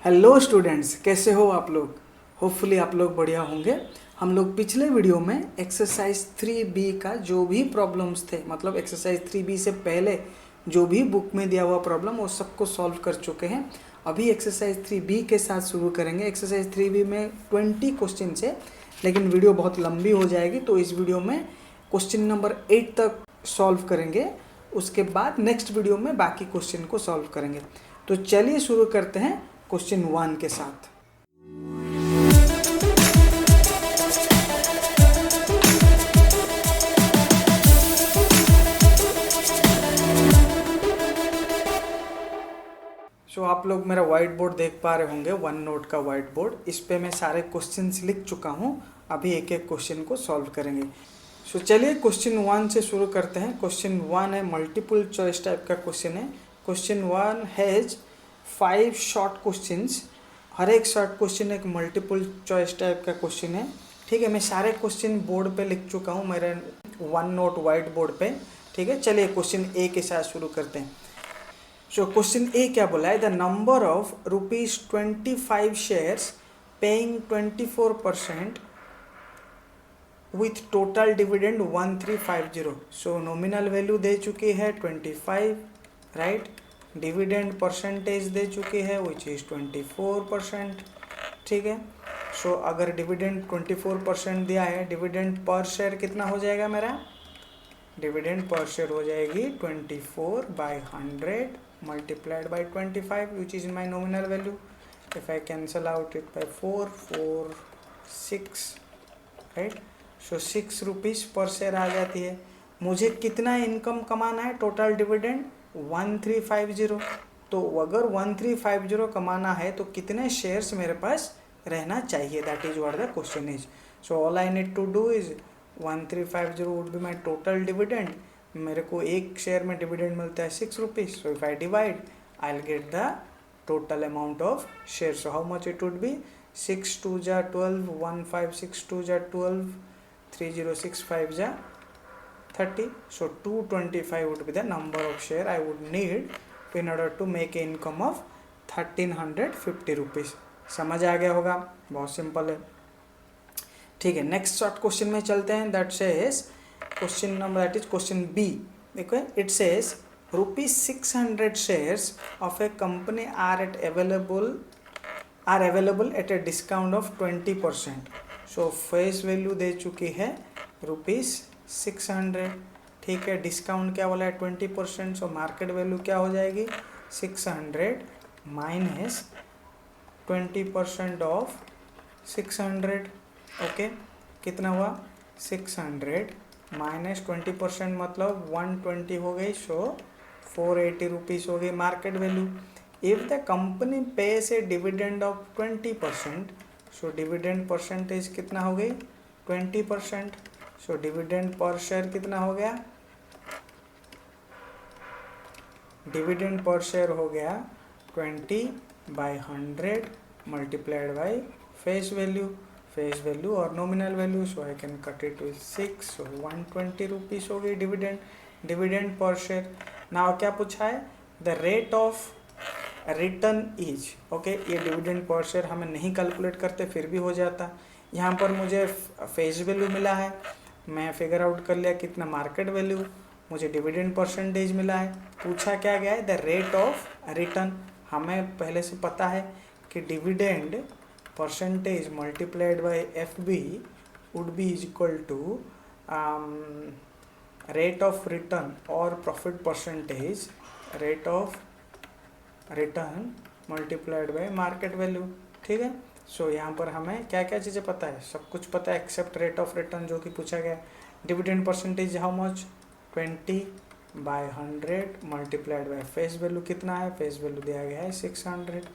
Hello students, कैसे हो आप लोग। होपफुली आप लोग बढ़िया होंगे। हम लोग पिछले वीडियो में एक्सरसाइज 3B का जो भी प्रॉब्लम्स थे, मतलब एक्सरसाइज 3B से पहले जो भी बुक में दिया हुआ प्रॉब्लम वो सबको सॉल्व कर चुके हैं। अभी एक्सरसाइज 3B के साथ शुरू करेंगे। एक्सरसाइज 3B में 20 क्वेश्चन है, लेकिन वीडियो बहुत लंबी हो जाएगी, तो इस वीडियो में क्वेश्चन नंबर 8 तक सॉल्व करेंगे। उसके बाद नेक्स्ट वीडियो में बाकी क्वेश्चन को सॉल्व करेंगे। तो चलिए शुरू करते हैं क्वेश्चन 1 के साथ। आप लोग मेरा व्हाइट बोर्ड देख पा रहे होंगे, वन नोट का व्हाइट बोर्ड। इस पे मैं सारे क्वेश्चंस लिख चुका हूँ। अभी एक एक क्वेश्चन को सॉल्व करेंगे। चलिए क्वेश्चन 1 से शुरू करते हैं। क्वेश्चन 1 है मल्टीपल चॉइस टाइप का क्वेश्चन है। Question 1 has 5 short questions. हर एक शॉर्ट क्वेश्चन एक मल्टीपल चॉइस टाइप का क्वेश्चन है। ठीक है, मैं सारे क्वेश्चन बोर्ड पे लिख चुका हूँ मेरे वन नोट व्हाइट बोर्ड पे। ठीक है, चलिए क्वेश्चन ए के साथ शुरू करते हैं। क्वेश्चन ए क्या बोला है, the number of ₹25 shares paying 24% with total dividend 1350। Nominal value दे चुकी है 25, राइट। डिविडेंड परसेंटेज दे चुकी है विच इज़ 24%। ठीक है, अगर डिविडेंड 24% दिया है, डिविडेंड पर शेयर कितना हो जाएगा मेरा, डिविडेंड पर शेयर हो जाएगी 24/100 multiplied by 25 which is my nominal value. If I cancel out it by 4, 6, right? 6 rupees पर शेयर आ जाती है। मुझे कितना इनकम कमाना है, टोटल डिविडेंड 1350। तो अगर 1350 कमाना है तो कितने शेयर्स मेरे पास रहना चाहिए, that is what the question is. All I need to do is 1350 would be my total dividend. मेरे को एक शेयर में डिविडेंड मिलता है 6 rupees. So if I divide I will get the total amount of share. So how much it would be, 6 2 जा 12, 1 5 6 2 जा 12, 3 0 6 5 जा 30. 225 would be the number of share I would need in order to make an income of 1350 rupees. समझ आ गया होगा, बहुत simple है। ठीक है, नेक्स्ट शॉर्ट क्वेश्चन में चलते हैं। That says question number, that is question B. देखो, it says ₹600 shares of a company are available at a discount of 20%। Face value दे चुकी है ₹600। ठीक है, डिस्काउंट क्या बोला है 20%। मार्केट वैल्यू क्या हो जाएगी, 600 माइनस 20% ऑफ 600। ओके, कितना हुआ, 600 माइनस 20% मतलब 120 हो गई। 480 रुपीज़ हो गई market value. If the company page A dividend of 20%, dividend percentage कितना हो गई 20%। डिविडेंड पर शेयर कितना हो गया, डिविडेंड पर शेयर हो गया 20/100 मल्टीप्लाइड बाई फेस वैल्यू और nominal value. I can cut it with 6। 120 rupees हो गई डिविडेंड पर शेयर। नाउ क्या पूछा है, the rate of return is. Okay, ये डिविडेंड पर शेयर हमें नहीं कैलकुलेट करते फिर भी हो जाता। यहाँ पर मुझे फेस वैल्यू मिला है, मैं फिगर आउट कर लिया कितना मार्केट वैल्यू, मुझे डिविडेंड परसेंटेज मिला है। पूछा क्या गया है, द रेट ऑफ रिटर्न। हमें पहले से पता है कि dividend percentage multiplied by FB would be is equal to rate of return और profit percentage, rate of return multiplied by market value. ठीक है, यहाँ पर हमें क्या क्या चीज़ें पता है, सब कुछ पता है एक्सेप्ट रेट ऑफ रिटर्न जो कि पूछा गया। Dividend percentage how much, 20/100 multiplied by face value कितना है, फेस वैल्यू दिया गया है 600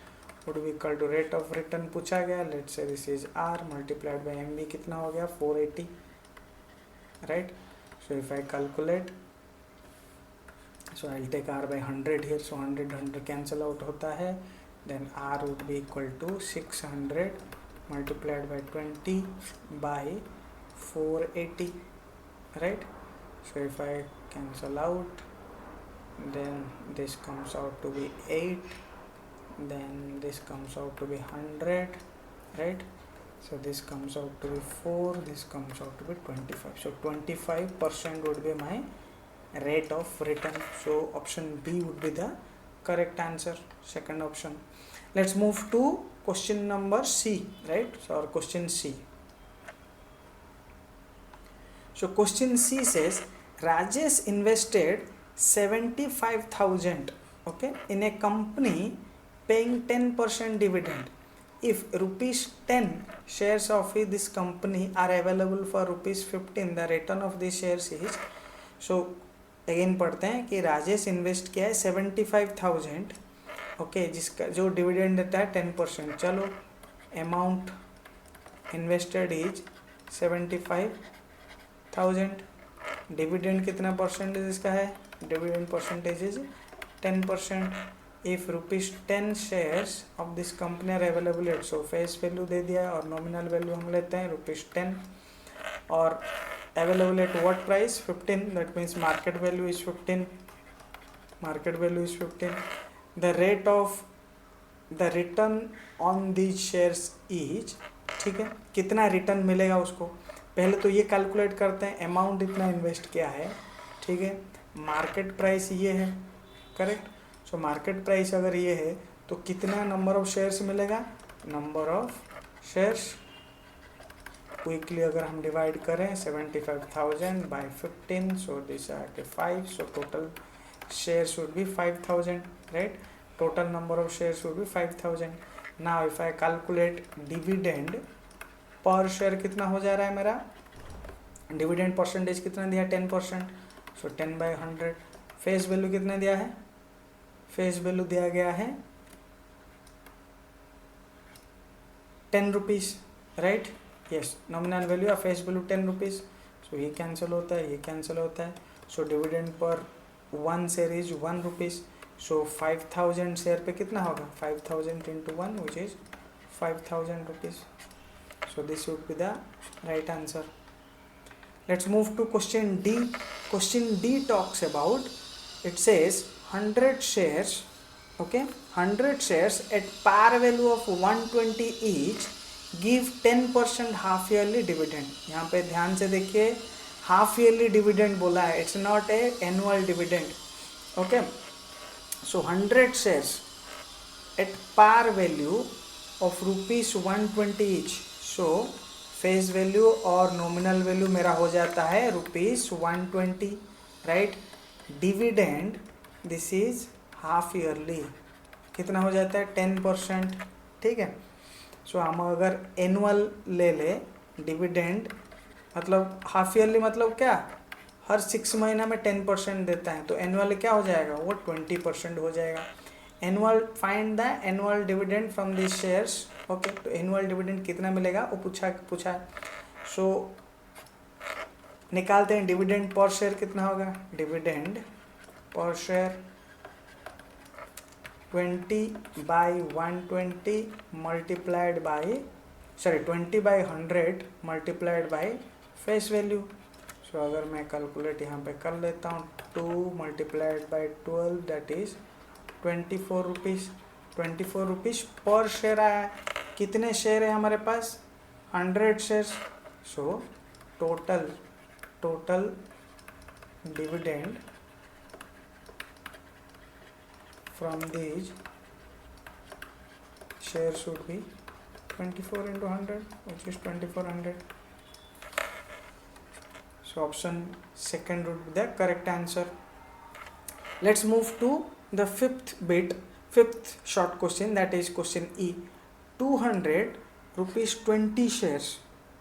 would be equal to rate of return पूछा गया। Let's say this is R multiplied by MB कितना हो गया 480, right. If I calculate, I'll take R by 100 here. 100 cancel out होता है, then R would be equal to 600 multiplied by 20 by 480, right? If I cancel out, then this comes out to be 8 then this comes out to be 100, right? So this comes out to be 4, this comes out to be 25. So 25% would be my rate of return. So option B would be the correct answer, second option. Let's move to question number C, right? So our question C. So question C says Rajesh invested 75,000, okay, in a company paying 10% dividend. If rupees 10 shares of this company are available for rupees 15, the return of these shares is, so again पढ़ते हैं कि Rajesh invest किया है 75,000, okay, जिसका जो dividend देता है 10%. चलो अमाउंट इन्वेस्टेड इज 75,000. डिविडेंड कितना परसेंटेज इसका है? Dividend percentage is 10%. If rupees 10 shares of this company are available at, so face value दे दिया और नॉमिनल वैल्यू हम लेते हैं रुपीज 10 और available at what price? 15. That means market value is 15. Market value is 15. The rate of the return on these shares is, ठीक है, कितना रिटर्न मिलेगा उसको पहले तो ये कैलकुलेट करते हैं. अमाउंट इतना इन्वेस्ट किया है, ठीक है, मार्केट प्राइस ये है, करेक्ट. सो मार्केट प्राइस अगर ये है तो कितना नंबर ऑफ शेयर्स मिलेगा? नंबर ऑफ शेयर्स क्विकली अगर हम डिवाइड करें 75,000 बाय 15, सो दिस आके 5, so total shares would be 5,000, right. Total number of shares would be 5,000. Now if I calculate dividend per share कितना हो जा रहा है मेरा? डिविडेंड परसेंटेज कितना दिया? 10%. सो 10/100. फेस वैल्यू कितना दिया है? फेस वैल्यू दिया गया है 10 rupees, right. Yes, nominal value या फेस वैल्यू 10 रुपीज. सो ये कैंसिल होता है, ये कैंसिल होता है. सो डिविडेंड पर 1 share is 1 rupees. So 5,000 share पे कितना होगा? 5,000 into 1 which is 5,000 rupees. So this would be the right answer. Let's move to question D. Question D talks about, it says 100 shares, okay, 100 shares at par value of 120 each give 10% half yearly dividend. यहाँ पे ध्यान से देखिए, half yearly dividend बोला है, it's not a annual dividend, okay. So 100 shares at par value of rupees 120 each. So face value और nominal value मेरा हो जाता है rupees 120, right. Dividend this is half yearly, कितना हो जाता है? 10%, ठीक है. सो हम अगर एनुअल ले ले डिविडेंड, मतलब हाफ ईयरली मतलब क्या? हर 6 महीना में 10% देता है, तो एनुअल क्या हो जाएगा? वो 20% हो जाएगा. Annual, find the annual dividend from this shares, okay. तो एनुअल डिविडेंड कितना मिलेगा वो पूछा है. सो निकालते हैं. डिविडेंड पर शेयर कितना होगा? डिविडेंड पर share 20/120 multiplied by 20/100 multiplied by face value. So अगर मैं कैलकुलेट यहाँ पे कर लेता हूँ, 2 multiplied by 12 that is 24 rupees. 24 rupees पर शेयर आया. कितने शेयर है हमारे पास? 100 shares. So total dividend from these shares should be 24 into 100, which is 2400. So option second would be the correct answer. Let's move to the fifth short question, that is question E. 200 rupees 20 shares,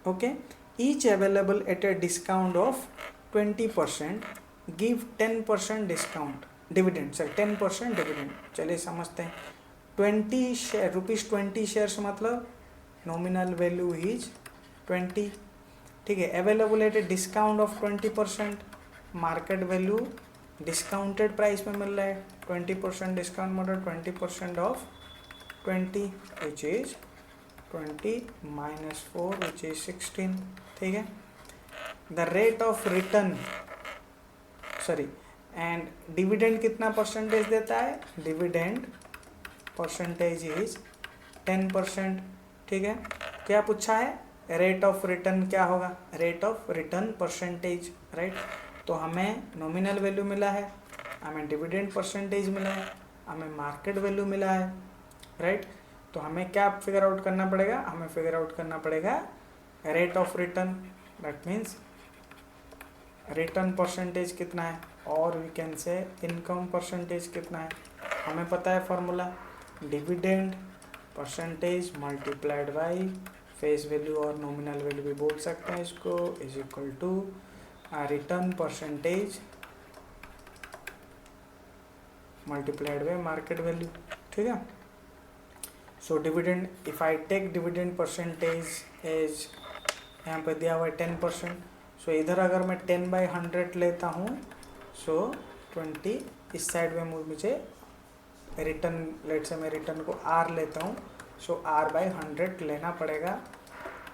okay, each available at a discount of 20%, give 10% discount dividend, sir 10% dividend. चलिए समझते हैं. 20 share, rupees 20 shares मतलब nominal value is 20, ठीक है. Available at a discount of 20%, market value discounted price में मिल रहा है. 20% discount मतलब 20% of 20 which is 20 - 4 which is 16, ठीक है. The rate of return, sorry, and dividend कितना परसेंटेज देता है? Dividend percentage is 10%। ठीक है, क्या पूछा है? रेट ऑफ रिटर्न क्या होगा? Rate of return percentage, right. तो हमें नॉमिनल वैल्यू मिला है, हमें डिविडेंड परसेंटेज मिला है, हमें मार्केट वैल्यू मिला है, राइट। तो हमें क्या फिगर आउट करना पड़ेगा? हमें फिगर आउट करना पड़ेगा rate of return, that means return percentage कितना है, और we can say income percentage कितना है। हमें पता है formula, dividend percentage multiplied by face value और नॉमिनल वैल्यू भी बोल सकते हैं इसको, is equal to return percentage multiplied by market value. ठीक है, so dividend, if I take dividend percentage as, यहाँ पे दिया हुआ है 10%, सो इधर अगर मैं 10/100 लेता हूँ, सो 20 इस साइड में मुझे रिटर्न, लेट से मैं रिटर्न को R लेता हूँ, सो R/100 लेना पड़ेगा।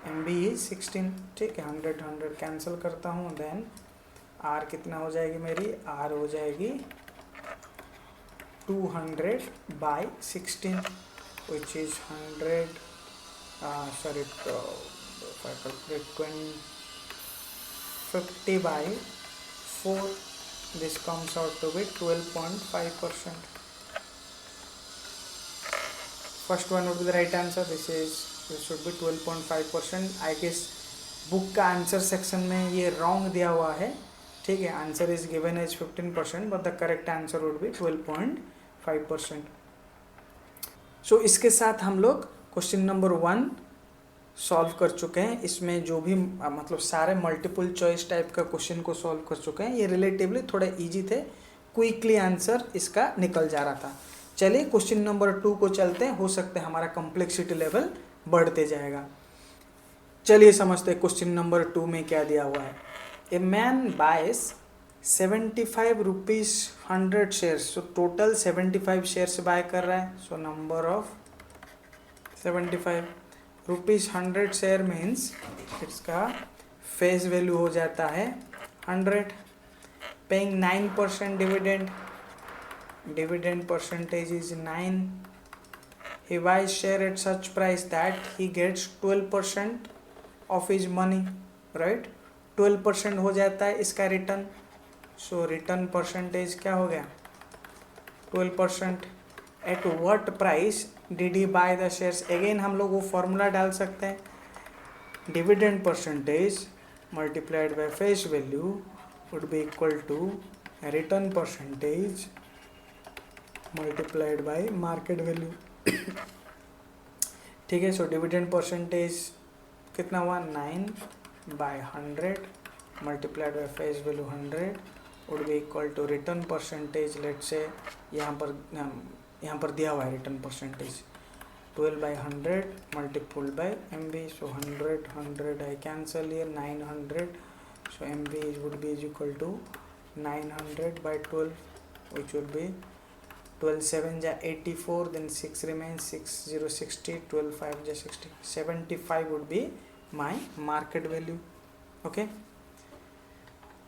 MB is 16। ठीक है, 100 कैंसिल करता हूँ, देन R कितना हो जाएगी मेरी? R हो जाएगी 200/16 which is 100, sorry, if I calculate 50/4, this comes out to be 12.5%. First one would be the right answer. This should be 12.5%. I guess book का आंसर सेक्शन में ये रॉन्ग दिया हुआ है। ठीक है, answer is given as 15%, but the correct answer would be 12.5%। So इसके साथ हम लोग क्वेश्चन नंबर 1 सॉल्व कर चुके हैं। इसमें जो भी मतलब सारे मल्टीपल चॉइस टाइप का क्वेश्चन को सॉल्व कर चुके हैं। ये रिलेटिवली थोड़े इजी थे, क्विकली आंसर इसका निकल जा रहा था। चलिए क्वेश्चन नंबर 2 को चलते हैं, हो सकता है हमारा कॉम्प्लेक्सिटी लेवल बढ़ते जाएगा। चलिए समझते हैं क्वेश्चन नंबर 2 में क्या दिया हुआ है। A man buys 75 rupees 100 shares, so total 75 shares buy कर रहा है। So number of 75 rupees 100 share means इसका फेस वैल्यू हो जाता है 100। Paying 9% dividend, dividend percentage is 9. He buys share at such price that he gets 12% of his money, right? 12% हो जाता है इसका रिटर्न। सो रिटर्न परसेंटेज क्या हो गया? 12%। At what price did he buy the shares? Again हम लोग वो फॉर्मूला डाल सकते हैं, dividend percentage multiplied by face value would be equal to return percentage multiplied by market value. ठीक है, सो डिविडेंड परसेंटेज कितना हुआ? 9/100 multiplied by face value 100 would be equal to return percentage, let say यहाँ पर दिया हुआ है return percentage 12/100 multiplied by MB, so 100 I cancel here, 900, so MB would be is equal to 900/12 which would be 12 7 जा 84, then 6 remains, 6 0 60, 12 5 जा 60, 75 would be my market value. Okay,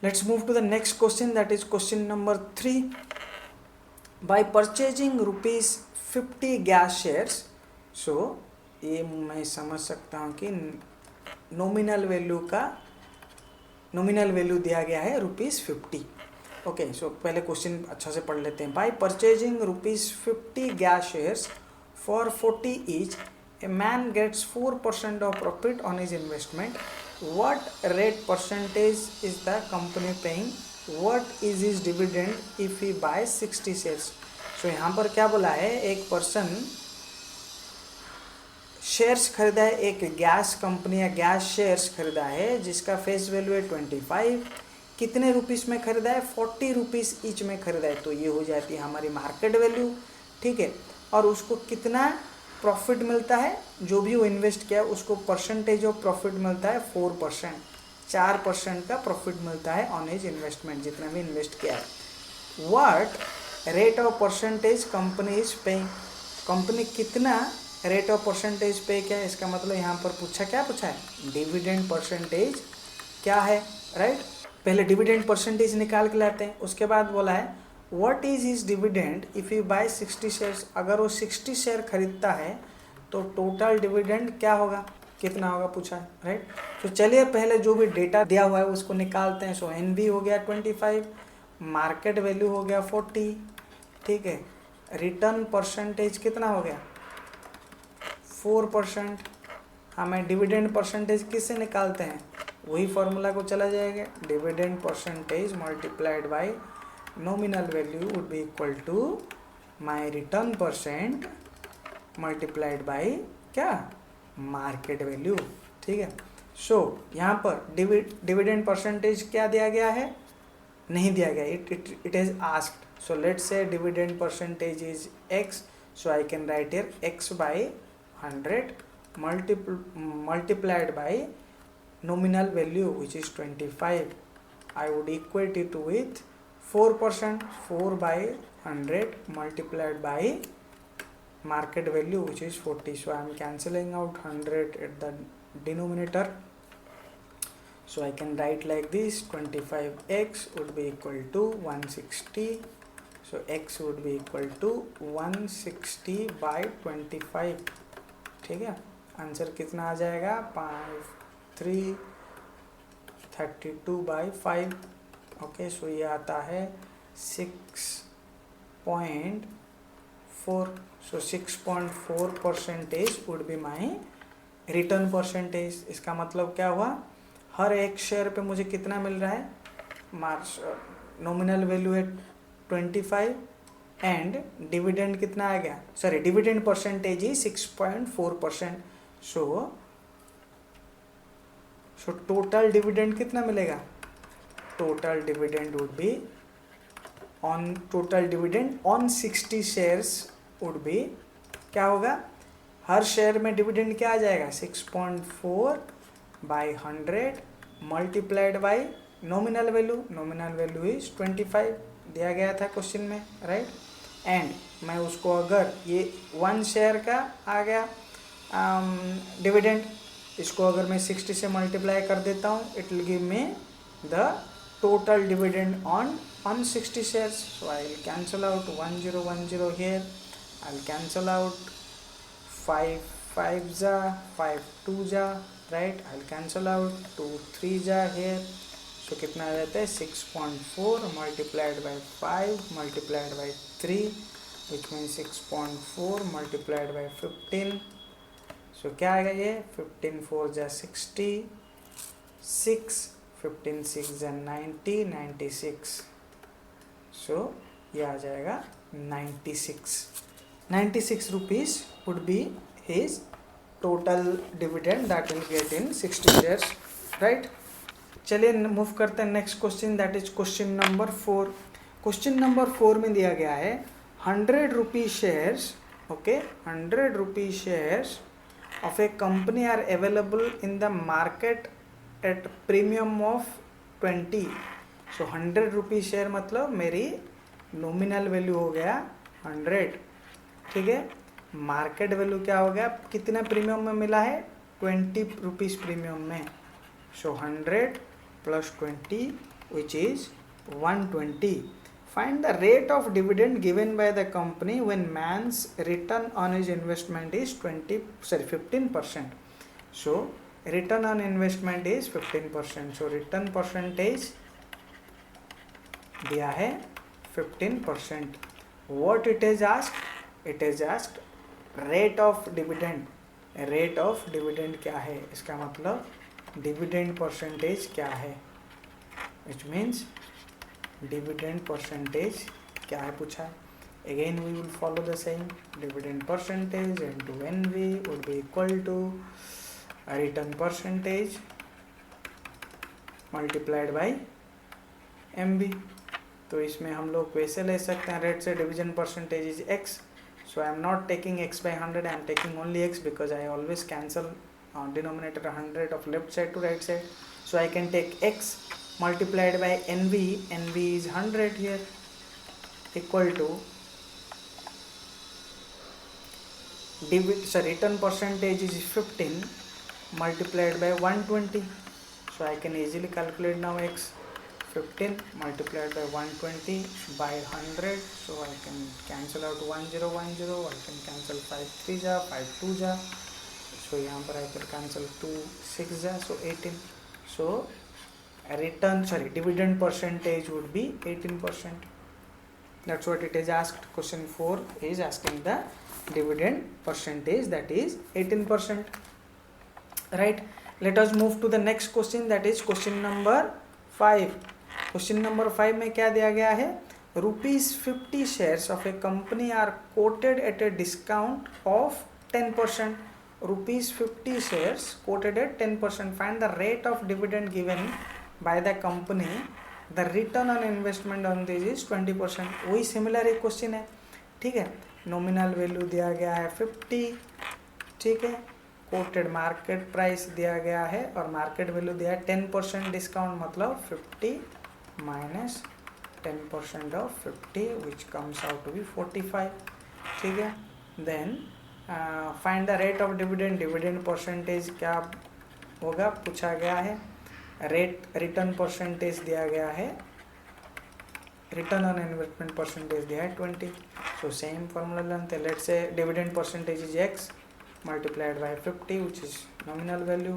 let's move to the next question, that is question number 3. By purchasing ₹50 gas shares, so ये मैं समझ सकता हूँ कि nominal value दिया गया है ₹50। ओके, सो पहले क्वेश्चन अच्छा से पढ़ लेते हैं। By purchasing ₹50 gas shares for 40 each, a man gets 4% of profit on his investment. What rate percentage is the company paying? What is his dividend if he buy 60 shares? So यहाँ पर क्या बोला है, एक पर्सन शेयर्स खरीदा है, एक gas company या गैस शेयर्स खरीदा है जिसका फेस वैल्यू है 25। कितने रुपीस में खरीदा है? 40 रुपीज़ ईच में खरीदा है। तो ये हो जाती है हमारी मार्केट वैल्यू। ठीक है, और उसको कितना प्रॉफिट मिलता है? जो भी वो इन्वेस्ट किया उसको परसेंटेज ऑफ प्रॉफिट मिलता है 4%, 4% का प्रॉफिट मिलता है ऑन एज इन्वेस्टमेंट, जितना भी इन्वेस्ट किया है। What rate of percentage company is paying? Company कितना रेट ऑफ परसेंटेज पे किया है? इसका मतलब यहाँ पर क्या पूछा है? डिविडेंड परसेंटेज क्या है, राइट? पहले डिविडेंड परसेंटेज निकाल के लाते हैं, उसके बाद बोला है what is his dividend if you buy 60 shares, अगर वो 60 शेयर खरीदता है तो टोटल डिविडेंड क्या होगा, कितना होगा पूछा है, राइट। तो चलिए पहले जो भी डेटा दिया हुआ है उसको निकालते हैं। सो एनवी हो गया 25, मार्केट वैल्यू हो गया 40, ठीक है। रिटर्न परसेंटेज कितना हो गया 4%। हमें डिविडेंड परसेंटेज किससे निकालते हैं, वही फॉर्मूला को चला जाएगा, dividend percentage multiplied by nominal value would be equal to my return percent multiplied by क्या, मार्केट वैल्यू, ठीक है। सो यहाँ पर डिविडेंड परसेंटेज क्या दिया गया है, नहीं दिया गया, it is asked. So let's say dividend percentage is x, so I can write here x by 100 multiplied by nominal value which is 25. I would equate it with 4%, 4 by 100 multiplied by market value which is 40. So I am cancelling out 100 at the denominator. So I can write like this, 25x would be equal to 160. So x would be equal to 160 by 25, ठीक है। Answer कितना आ जाएगा 332 by 5, okay. सो ये आता है 6.4। सो 6.4% would be my return percentage. इसका मतलब क्या हुआ, हर एक शेयर पे मुझे कितना मिल रहा है, नॉमिनल वैल्यू है 25 एंड डिविडेंड कितना आ गया, सॉरी डिविडेंड परसेंटेज ही 6.4%। सो टोटल डिविडेंड कितना मिलेगा, total dividend would be on, total dividend on 60 shares would be क्या होगा, हर शेयर में डिविडेंड क्या आ जाएगा 6.4 by 100 multiplied by nominal value is 25 दिया गया था क्वेश्चन में, राइट। एंड मैं उसको अगर ये 1 शेयर का आ गया डिविडेंड, इसको अगर मैं 60 से मल्टीप्लाई कर देता हूँ, it will give me the total dividend on 60 shares. So I will cancel out 1010 here, I will cancel out 5 5 जा 5 2 जा, right. I will cancel out 2 3 जा हियर। सो कितना आ जाता है 6.4 multiplied by 5 multiplied by 3 which mean 6.4 multiplied by 15। सो क्या आएगा ये 15 4 जा 60, 6 15 6 जा 90 96। सो ये आ जाएगा 96 rupees would be his total dividend that will get in 60 shares, right. चलिए मूव करते हैं next question, that is question number 4। Question number 4 में दिया गया है 100 rupee shares, okay, 100 rupee shares of a company are available in the market at premium of 20। So 100 rupee share मतलब मेरी nominal value हो गया 100, ठीक है। मार्केट वैल्यू क्या हो गया, कितना प्रीमियम में मिला है 20 रुपीज़ प्रीमियम में। सो 100 plus 20 which is 120. Find the rate of dividend given by the company when man's return on his investment is 15%. So return on investment is 15%. So return percentage दिया है 15%. What it is asked? It is asked rate of dividend. Rate of dividend क्या है, इसका मतलब dividend percentage क्या है, which means dividend percentage क्या है पूछा है। Again we will follow the same, dividend percentage into NV would be equal to return percentage multiplied by MV. तो इसमें हम लोग वैसे ले सकते हैं, रेट से division percentage is x. So I am not taking x by 100, I am taking only x because I always cancel denominator 100 of left side to right side. So I can take x multiplied by nv is 100 here, equal to return percentage is 15 multiplied by 120. So I can easily calculate now x. 15 multiplied by 120 by 100. So I can cancel out 1010. I can cancel 5 3 ja, 5 2 ja. So यहाँ पर I can cancel 2 6 ja, so 18. So dividend percentage would be 18%. That's what it is asked. Question 4 is asking the dividend percentage, that is 18%. Right. Let us move to the next question, that is question number 5. Question number 5 में क्या दिया गया है? ₹50 shares of a company are quoted at a discount of 10%. ₹50 shares quoted at 10%. Find the rate of dividend given by the company. The return on investment on this is 20%. वही similar एक question है, ठीक है. Nominal value दिया गया है 50, ठीक है. कोटेड मार्केट प्राइस दिया गया है और मार्केट वैल्यू दिया है 10% डिस्काउंट, मतलब 50 minus 10% of 50 which comes out to be 45, ठीक है. Then find the rate of dividend. Dividend percentage क्या होगा पूछा गया है. रेट रिटर्न परसेंटेज दिया गया है, रिटर्न ऑन इन्वेस्टमेंट परसेंटेज दिया है 20. सो सेम फॉर्मूला लेते हैं. Let's say dividend percentage is x multiplied by 50 which is nominal value,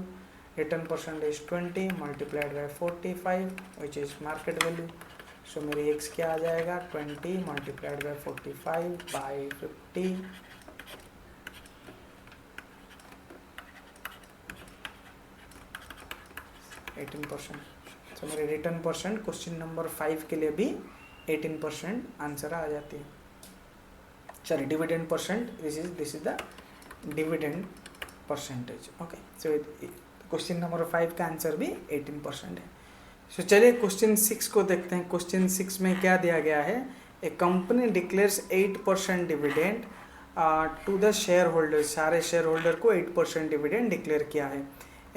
return percentage 20 multiplied by 45 which is market value. So मेरे x क्या आ जाएगा 20 multiplied by 45 by 50, so मेरे return percent question number 5 के लिए भी 18% answer आ जाती है. Sorry dividend percent, this is the dividend percentage. Okay, so question number 5 का आंसर भी 18% है. सो चलिए क्वेश्चन 6 को देखते हैं. क्वेश्चन 6 में क्या दिया गया है. A company declares 8% dividend to the share holder. सारे शेयर होल्डर को 8% डिविडेंड डिक्लेयर किया है.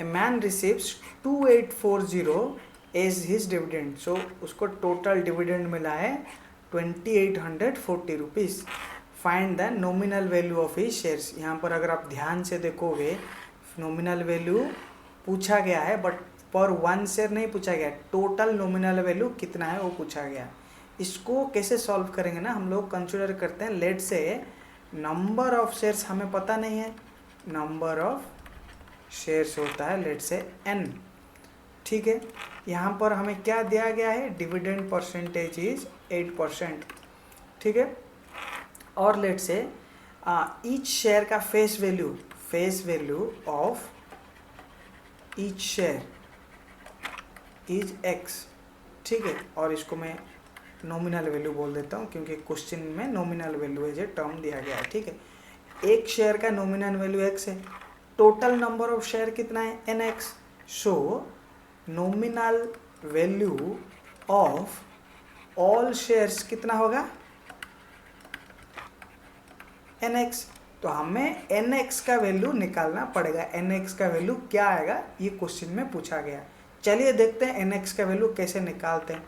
A man receives 2840 as his dividend. So उसको टोटल डिविडेंड मिला है 2840 rupees. Find the nominal value of his shares. यहाँ पर अगर आप ध्यान से देखोगे नॉमिनल वैल्यू पूछा गया है बट पर 1 शेयर नहीं पूछा गया. टोटल नॉमिनल वैल्यू कितना है वो पूछा गया. इसको कैसे सॉल्व करेंगे ना, हम लोग कंसिडर करते हैं. लेट से नंबर ऑफ शेयर्स हमें पता नहीं है. नंबर ऑफ शेयर्स होता है लेट से n, ठीक है. यहाँ पर हमें क्या दिया गया है. डिविडेंड परसेंटेज इज 8%, ठीक है. और लेट से ईच शेयर का face value of each share is x, ठीक है. और इसको मैं नॉमिनल वैल्यू बोल देता हूँ क्योंकि क्वेश्चन में nominal value as a term दिया गया है, ठीक है. एक शेयर का नॉमिनल वैल्यू x है. टोटल नंबर ऑफ शेयर कितना है nx. So nominal value of all shares कितना होगा nx. तो हमें nx का वैल्यू निकालना पड़ेगा. nx का वैल्यू क्या आएगा ये क्वेश्चन में पूछा गया. चलिए देखते हैं nx का वैल्यू कैसे निकालते हैं.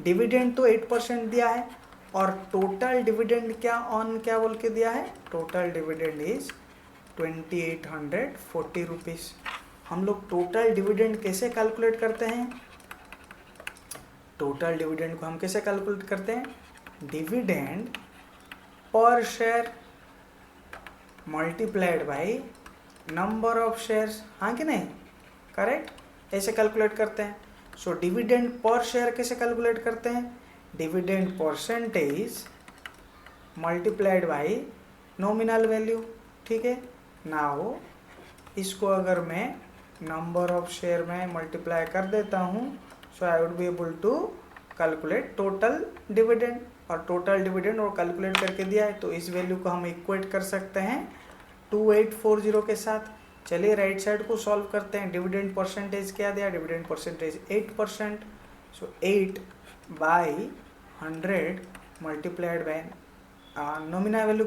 डिविडेंड तो 8% दिया है और टोटल डिविडेंड क्या बोल के दिया है. Total dividend is 2840 rupees. हम लोग टोटल डिविडेंड कैसे कैलकुलेट करते हैं. टोटल डिविडेंड को हम कैसे कैलकुलेट करते हैं. डिविडेंड पर share multiplied by number of shares, हाँ कि नहीं, करेक्ट. ऐसे कैलकुलेट करते हैं. सो डिविडेंड पर शेयर कैसे कैलकुलेट करते हैं. Dividend percentage multiplied by nominal value, ठीक है. नाउ इसको अगर मैं नंबर ऑफ शेयर में मल्टीप्लाई कर देता हूँ so I would be able to calculate total dividend. और टोटल डिविडेंड और कैलकुलेट करके दिया है तो इस वैल्यू को हम इक्वेट कर सकते हैं 2840 के साथ. चलिए राइट साइड को सॉल्व करते हैं. डिविडेंड परसेंटेज क्या दिया. Dividend percentage 8%. So 8 by 100 multiplied by nominal value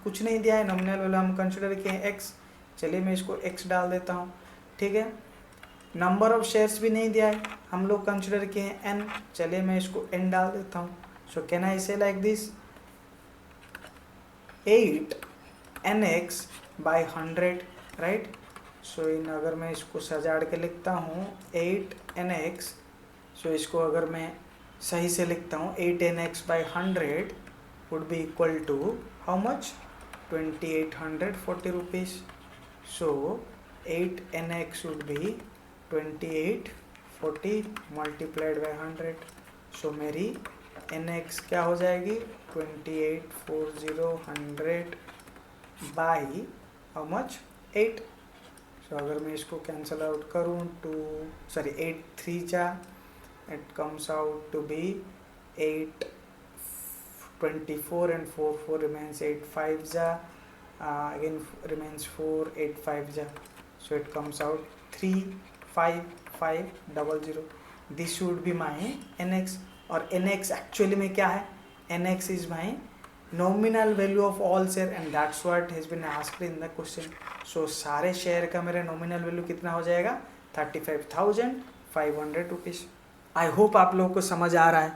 कुछ नहीं दिया है. नॉमिनल वैल्यू हम कंसिडर किए हैं x. चलिए मैं इसको x डाल देता हूँ, ठीक है. नंबर ऑफ शेयर्स भी नहीं दिया है, हम लोग कंसिडर किए हैं n. चलिए मैं इसको n डाल देता हूँ. सो can I say like this 8nx by 100, right. So in अगर मैं इसको सजाड़ के लिखता हूँ 8nx, सो इसको अगर मैं सही से लिखता हूँ 8nx by 100 would be equal to how much 2840 rupees. So 8nx would be 2840 multiplied by 100. So मेरी nx क्या हो जाएगी 2840 100 by how much 8. So अगर मैं इसको कैंसल आउट करूँ 8 3 जा it comes out to be 8 24 and 4 remains 8 5 ja again remains 4 8 5 ja, so it comes out 3 5 5 00. this should be my nx. और nx actually में क्या है nx is my nominal value of all share and that's what has been asked in the question. so सारे share का मेरा nominal value कितना हो जाएगा 35,500 रुपीज़. आई होप आप लोगों को समझ आ रहा है.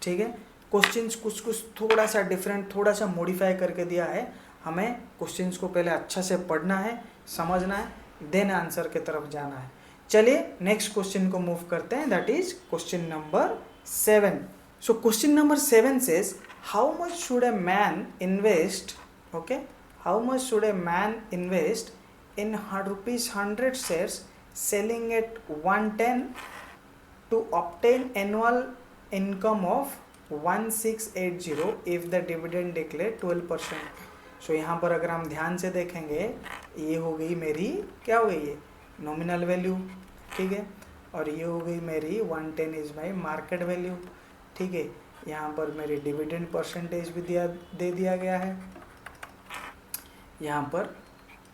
ठीक है, क्वेश्चंस कुछ थोड़ा सा डिफरेंट, थोड़ा सा मॉडिफाई करके दिया है. हमें क्वेश्चंस को पहले अच्छा से पढ़ना है, समझना है, देन आंसर की तरफ जाना है. चलिए नेक्स्ट क्वेश्चन को मूव करते हैं, that is question number 7. So question number 7 says how much should a man invest, okay, how much should a man invest in ₹100 shares selling at 110 to obtain annual income of 1680 if the dividend declare 12%. सो यहाँ पर अगर हम ध्यान से देखेंगे ये हो गई मेरी क्या हो गई है नॉमिनल वैल्यू, ठीक है, और ये हो गई मेरी 110 इज माई मार्केट वैल्यू. ठीक है, यहाँ पर मेरी डिविडेंड परसेंटेज भी दे दिया गया है. यहाँ पर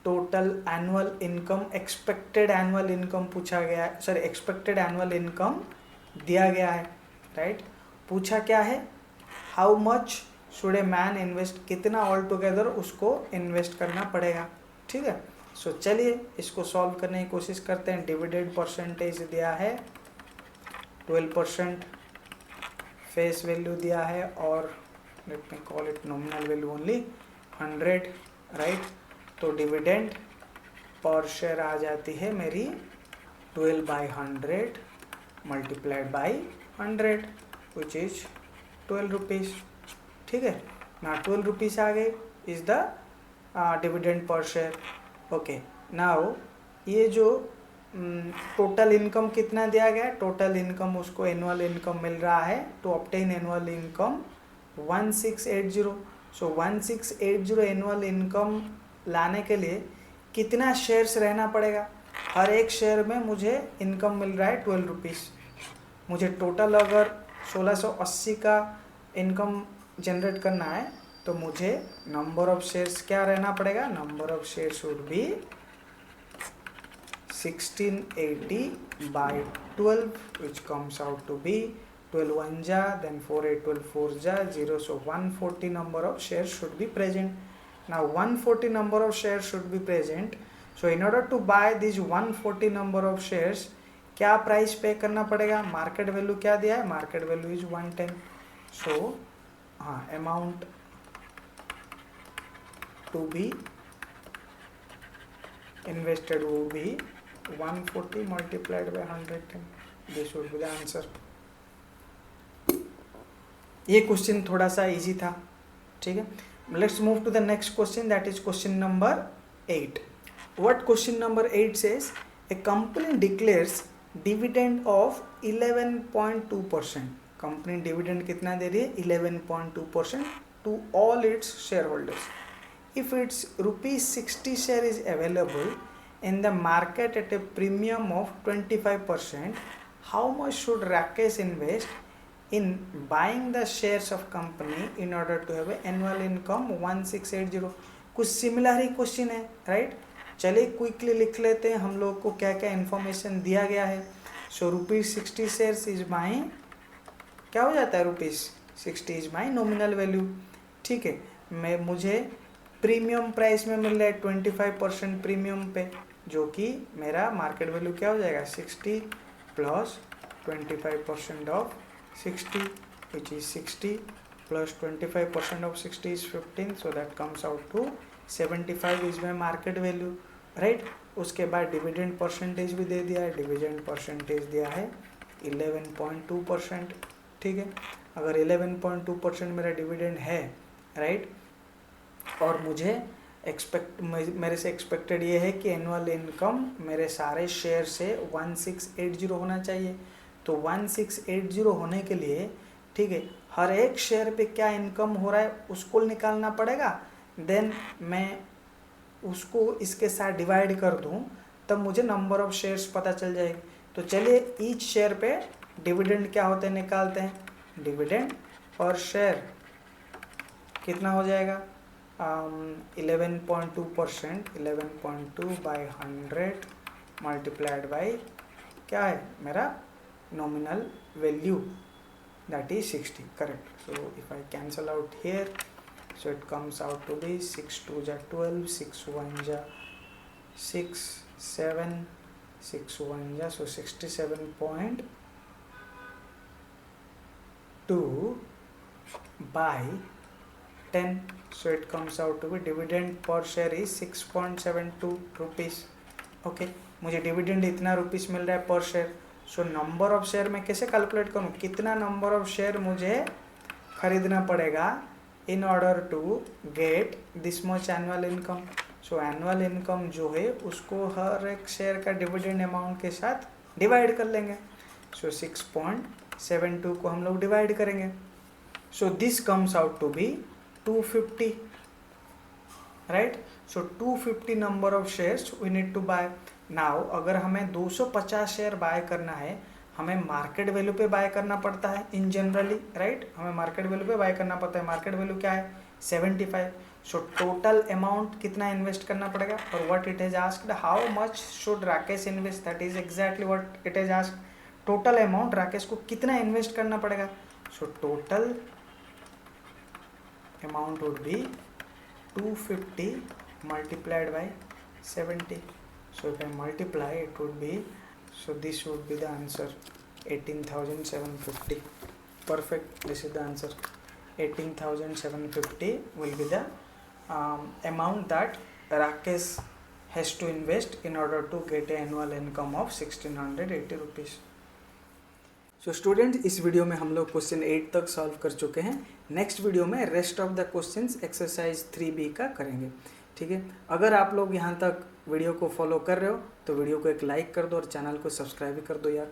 total annual income, expected annual income पूछा गया है, सॉरी एक्सपेक्टेड एनुअल इनकम दिया गया है, राइट. पूछा क्या है how much should a man invest, कितना ऑल टुगेदर उसको इन्वेस्ट करना पड़ेगा. ठीक है, सो चलिए इसको सॉल्व करने की कोशिश करते हैं. डिविडेंड परसेंटेज दिया है 12%, फेस वैल्यू दिया है और let me call it nominal value only 100, right. तो डिविडेंड पर शेयर आ जाती है मेरी 12/100 multiplied by 100 which is 12 rupees. ठीक है ना, 12 रुपीज़ आ गए इज द डिविडेंड पर शेयर. ओके, नाउ ये जो टोटल इनकम कितना दिया गया है, टोटल इनकम उसको एनुअल इनकम मिल रहा है to obtain annual income 1680. So 1680 annual income लाने के लिए कितना शेयर्स रहना पड़ेगा. हर एक शेयर में मुझे इनकम मिल रहा है 12 रुपीज़. मुझे टोटल अगर 1680 का इनकम जनरेट करना है तो मुझे नंबर ऑफ शेयर्स क्या रहना पड़ेगा, number of shares would be 1680 by 12 which comes out to be 12 1 ja, then 4 8 12 4 ja 0, so 140 number of shares should be present. Now 140 number of shares should be present. So in order to buy these 140 number of shares क्या price पे करना पड़ेगा, market value क्या दिया है, market value is 110. सो हाँ, amount to be invested वो भी 140 multiplied by 110. This would be the answer. ये क्वेश्चन थोड़ा सा इजी था. ठीक है, let's move to the next question, that is question number 8. What question number 8 says a company declares dividend of 11.2%. Company dividend कितना दे रही है 11.2% to all its shareholders. If its ₹60 share is available in the market at a premium of 25%, how much should Rakesh invest in buying the shares of company in order to have annual income 1680. कुछ similar ही question है, right. चलिए quickly लिख लेते हैं हम लोग को क्या क्या इन्फॉर्मेशन दिया गया है. सो ₹60 शेयर्स इज माई क्या हो जाता है, ₹60 इज माई नॉमिनल वैल्यू. ठीक है, मुझे प्रीमियम प्राइस में मिल रहा है 25% प्रीमियम पे, जो कि मेरा मार्केट वैल्यू क्या हो जाएगा 60 plus 25% of 60 which is 60 plus 25% of 60 is 15, so that comes out to 75 is my market value, right. उसके बाद डिविडेंड परसेंटेज भी दे दिया है, डिविडेंड परसेंटेज दिया है 11.2%, ठीक है। अगर 11.2% मेरा डिविडेंड है, राइट, और मुझे मेरे से एक्सपेक्टेड ये है कि एनुअल इनकम मेरे सारे शेयर से 1680 होना चाहिए। तो 1680 होने के लिए, ठीक है, हर एक शेयर पे क्या इनकम हो रहा है उसको निकालना पड़ेगा। देन मैं उसको इसके साथ डिवाइड कर दूं, तब मुझे नंबर ऑफ शेयर्स पता चल जाएगी। तो चलिए ईच शेयर पे डिविडेंड क्या होते हैं निकालते हैं। डिविडेंड पर शेयर कितना हो जाएगा, 11.2%, 11.2 बाई 100 मल्टीप्लाइड बाई क्या है मेरा nominal value, that is 60, correct. So if I cancel out here, so it comes out to be 6 2 ja 12, 6 1 ja 6 7, 6 1 ja, so 67.2 by 10, so it comes out to be dividend per share is 6.72 rupees, okay। मुझे dividend इतना rupees मिल रहा है पर share. So number of share मैं कैसे calculate करूँ, कितना number of share मुझे खरीदना पड़ेगा in order to get this much annual income। so annual income जो है उसको हर एक शेयर का डिविडेंड अमाउंट के साथ डिवाइड कर लेंगे। so 6.72 को हम लोग डिवाइड करेंगे। so this comes out to be 250, right। so 250 number of shares we need to buy now। अगर हमें 250 शेयर बाय करना है, हमें मार्केट वैल्यू पे बाय करना पड़ता है इन जनरली, राइट, हमें मार्केट वैल्यू पे बाय करना पड़ता है। मार्केट वैल्यू क्या है 75। सो टोटल अमाउंट कितना इन्वेस्ट करना पड़ेगा, और what it has asked how much should Rakesh invest, that is exactly what it has asked. Total amount Rakesh को कितना इन्वेस्ट करना पड़ेगा। So total amount would be 250 multiplied by 70। So if I multiply it would B, so this would be the answer 18,750, perfect, this is the answer 18,750 will be the amount that Rakesh has to invest in order to get an annual income of 1680 rupees। So student इस video में हम लोग question 8 तक solve कर चुके हैं। Next video में rest of the questions exercise 3B का करेंगे, ठीक है। अगर आप लोग यहाँ तक वीडियो को फॉलो कर रहे हो तो वीडियो को एक लाइक कर दो और चैनल को सब्सक्राइब भी कर दो यार।